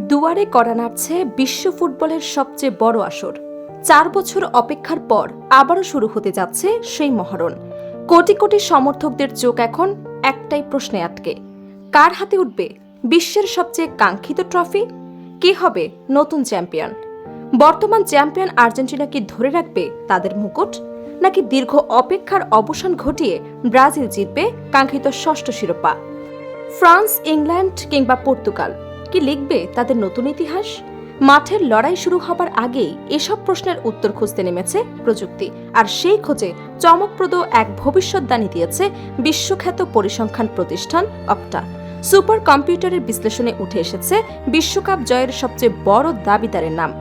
দুয়ারে কড়া নাড়ছে বিশ্ব ফুটবলের সবচেয়ে বড় আসর। ৪ বছর অপেক্ষার পর আবারও শুরু হতে যাচ্ছে সেই মহরণ। কোটি কোটি সমর্থকদের চোখ এখন একটাই প্রশ্নে আটকে, কার হাতে উঠবে বিশ্বের সবচেয়ে কাঙ্ক্ষিত ট্রফি? কে হবে নতুন চ্যাম্পিয়ন? বর্তমান চ্যাম্পিয়ন আর্জেন্টিনা কি ধরে রাখবে তাদের মুকুট, নাকি দীর্ঘ অপেক্ষার অবসান ঘটিয়ে ব্রাজিল জিতবে কাঙ্ক্ষিত ষষ্ঠ শিরোপা? ফ্রান্স, ইংল্যান্ড কিংবা পর্তুগাল কি লিখবে তাদের নতুন ইতিহাস? মাঠের লড়াই শুরু হবার আগেই এসব প্রশ্নের উত্তর খুঁজতে নেমেছে প্রযুক্তি, আর সেই খোঁজে চমকপ্রদ এক ভবিষ্যদ্বাণী দিয়েছে বিশ্বখ্যাত পরিসংখ্যান প্রতিষ্ঠান অপটা। সুপার কম্পিউটারের বিশ্লেষণে উঠে এসেছে বিশ্বকাপ জয়ের সবচেয়ে বড় দাবিদারের নাম।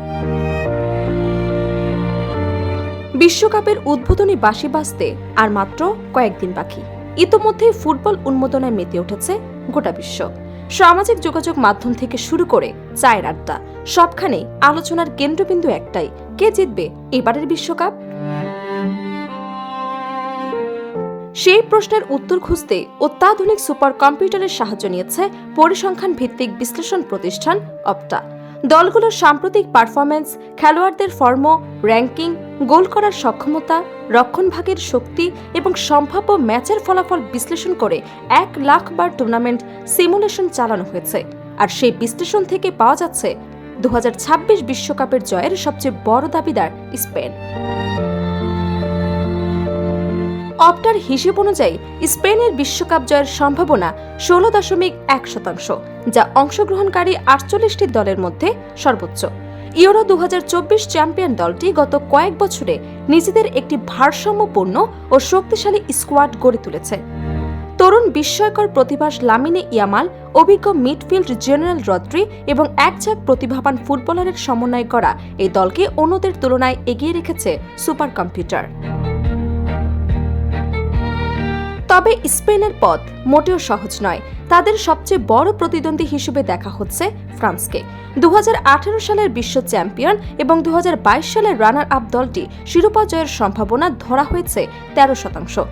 বিশ্বকাপের উদ্বোধনী বাঁশি বাজতে আর মাত্র কয়েকদিন বাকি। ইতোমধ্যেই ফুটবল উন্মোদনায় মেতে উঠেছে গোটা বিশ্ব। সামাজিক যোগাযোগ মাধ্যম থেকে শুরু করে চায়ের আড্ডা, সবখানেই আলোচনার কেন্দ্রবিন্দু একটাই, কে জিতবে এবারের বিশ্বকাপ? সেই প্রশ্নের উত্তর খুঁজতে অত্যাধুনিক সুপার কম্পিউটারের সাহায্য নিয়েছে পরিসংখ্যান ভিত্তিক বিশ্লেষণ প্রতিষ্ঠান অপটা। দলগুলোর সাম্প্রতিক পারফরম্যান্স, খেলোয়াড়দের ফর্ম, র্যাঙ্কিং, গোল করার সক্ষমতা, রক্ষণভাগের শক্তি এবং সম্ভাব্য ম্যাচের ফলাফল বিশ্লেষণ করে 1 লাখ বার টুর্নামেন্ট সিমুলেশন চালানো হয়েছে। আর সেই বিশ্লেষণ থেকে পাওয়া যাচ্ছে 2026 বিশ্বকাপের জয়ের সবচেয়ে বড় দাবিদার স্পেন। অপটার হিসেব অনুযায়ী স্পেনের বিশ্বকাপ জয়ের সম্ভাবনা 16.1%, যা অংশগ্রহণকারী 48টি দলের মধ্যে সর্বোচ্চ। ইউরো 2024 চ্যাম্পিয়ন দলটি গত কয়েক বছরে নিজেদের একটি ভারসাম্যপূর্ণ ও শক্তিশালী স্কোয়াড গড়ে তুলেছে। তরুণ বিস্ময়কর প্রতিভাস লামিনে ইয়ামাল, অভিজ্ঞ মিডফিল্ড জেনারেল রদ্রি এবং একঝাঁক প্রতিভাবান ফুটবলারের সমন্বয় করা এই দলকে অন্যদের তুলনায় এগিয়ে রেখেছে সুপার কম্পিউটার। তবে স্পেনের পথ মোটেও সহজ নয়। তাদের সবচেয়ে বড় প্রতিদ্বন্দ্বী হিসেবে দেখা হচ্ছে ফ্রান্সকে। 2018 সালের বিশ্ব চ্যাম্পিয়ন এবং 2022 সালের রানার আপ দলটি শিরোপা জয়ের সম্ভাবনা ধরা হয়েছে 13%।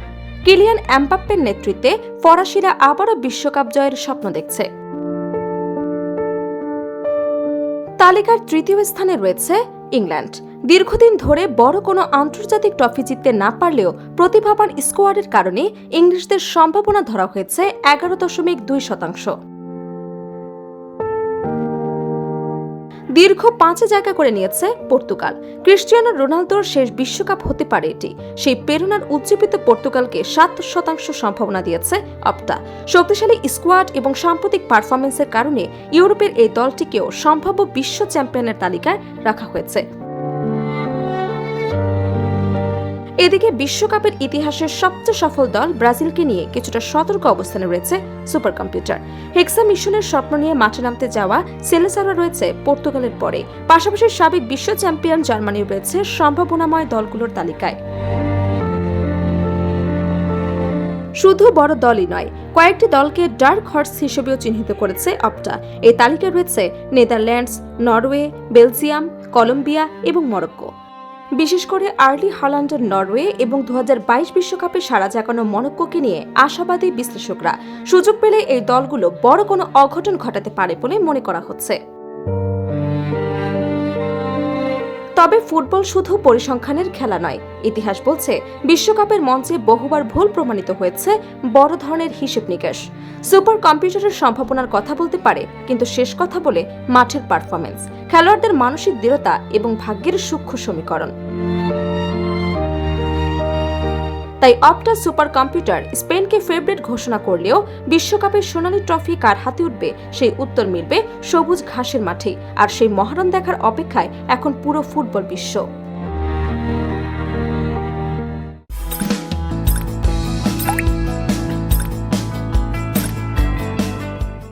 কিলিয়ান এমবাপ্পের নেতৃত্বে ফরাসিরা আবারও বিশ্বকাপ জয়ের স্বপ্ন দেখছে। তালিকার তৃতীয় স্থানে রয়েছে ইংল্যান্ড। দীর্ঘদিন ধরে বড় কোনো আন্তর্জাতিক ট্রফি জিততে না পারলেও প্রতিভাবান স্কোয়াডের কারণে ইংলিশদের সম্ভাবনা ধরা হয়েছে 11.2%। দীর্ঘ 5 জায়গা করে নিয়েছে পর্তুগাল। ক্রিস্টিয়ানো রোনালদোর শেষ বিশ্বকাপ হতে পারে এটি। সেই প্রেরণার উজ্জীবিত পর্তুগালকে 7% সম্ভাবনা দিয়েছে অপটা। শক্তিশালী স্কোয়াড এবং সাম্প্রতিক পারফরমেন্সের কারণে ইউরোপের এই দলটিকেও সম্ভাব্য বিশ্ব চ্যাম্পিয়নের তালিকায় রাখা হয়েছে। এদিকে বিশ্বকাপের ইতিহাসের সবচেয়ে সফল দল ব্রাজিলকে নিয়ে কিছুটা সতর্ক অবস্থানে রয়েছে সুপার কম্পিউটার। হেক্সা মিশনের স্বপ্ন নিয়ে মাঠে নামতে যাওয়া সেলেসারা রয়েছে পর্তুগালের পরে। পাশাপাশি সাবেক বিশ্ব চ্যাম্পিয়ন জার্মানি রয়েছে সম্ভাবনাময় দলগুলোর তালিকায়। শুধু বড় দলই নয়, কয়েকটি দলকে ডার্ক হর্স হিসেবেও চিহ্নিত করেছে অপটা। এই তালিকায় রয়েছে নেদারল্যান্ডস, নরওয়ে, বেলজিয়াম, কলম্বিয়া এবং মরক্কো। বিশেষ করে আর্লি হল্যান্ডের নরওয়ে এবং 2022 বিশ্বকাপে সাড়া জাগানো মরক্কোকে নিয়ে আশাবাদী বিশ্লেষকরা। সুযোগ পেলে এই দলগুলো বড় কোনো অঘটন ঘটাতে পারে বলে মনে করা হচ্ছে। তবে ফুটবল শুধু পরিসংখ্যানের খেলা নয়। ইতিহাস বলছে বিশ্বকাপের মঞ্চে বহুবার ভুল প্রমাণিত হয়েছে বড় ধরনের হিসেব নিকেশ। সুপার কম্পিউটারের সম্ভাবনার কথা বলতে পারে, কিন্তু শেষ কথা বলে মাঠের পারফরমেন্স, খেলোয়াড়দের মানসিক দৃঢ়তা এবং ভাগ্যের সূক্ষ্ম সমীকরণ। তাই অপটা সুপার কম্পিউটার স্পেনকে ফেভারিট ঘোষণা করলেও বিশ্বকাপের সোনালী ট্রফি কার হাতে উঠবে সেই উত্তর মিলবে সবুজ ঘাসের মাঠে। আর সেই মহারণ দেখার অপেক্ষায় এখন পুরো ফুটবল বিশ্ব।